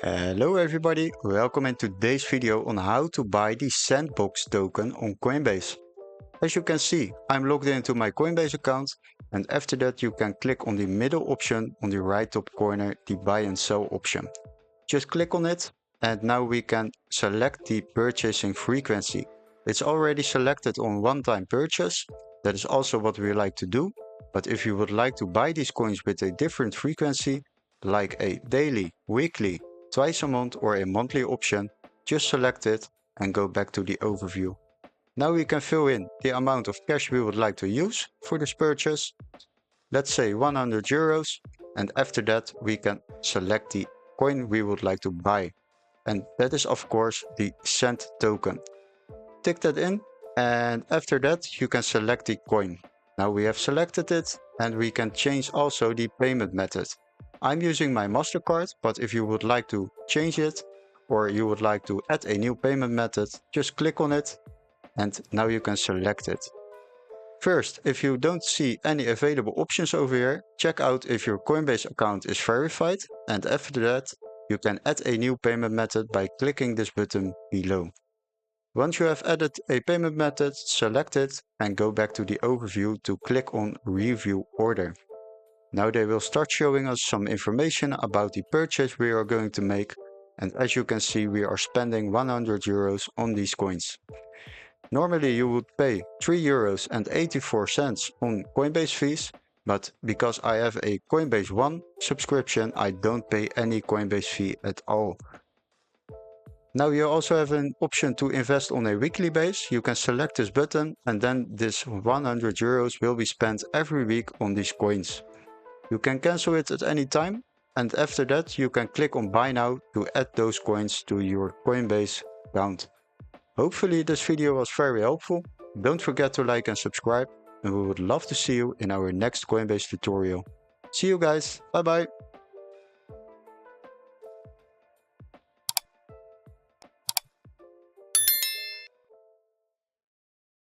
Hello everybody, welcome in today's video on how to buy the Sandbox token on Coinbase. As you can see, I'm logged into my Coinbase account, and after that you can click on the middle option on the right top corner, the buy and sell option. Just click on it and now we can select the purchasing frequency. It's already selected on one-time purchase. That is also what we like to do. But if you would like to buy these coins with a different frequency, like a daily, weekly, twice a month or a monthly option, just select it and go back to the overview. Now we can fill in the amount of cash we would like to use for this purchase. Let's say 100 euros, and after that we can select the coin we would like to buy. And that is of course the Sand token. Tick that in, and after that you can select the coin. Now we have selected it, and we can change also the payment method. I'm using my MasterCard, but if you would like to change it or you would like to add a new payment method, just click on it and now you can select it. First, if you don't see any available options over here, check out if your Coinbase account is verified, and after that you can add a new payment method by clicking this button below. Once you have added a payment method, select it and go back to the overview to click on Review Order. Now they will start showing us some information about the purchase we are going to make, and as you can see we are spending 100 euros on these coins. Normally you would pay 3.84 euros on Coinbase fees, but because I have a Coinbase One subscription, I don't pay any Coinbase fee at all. Now you also have an option to invest on a weekly base. You can select this button and then this 100 euros will be spent every week on these coins. You can cancel it at any time, and after that you can click on buy now to add those coins to your Coinbase account. Hopefully this video was very helpful. Don't forget to like and subscribe, and we would love to see you in our next Coinbase tutorial. See you guys, bye bye!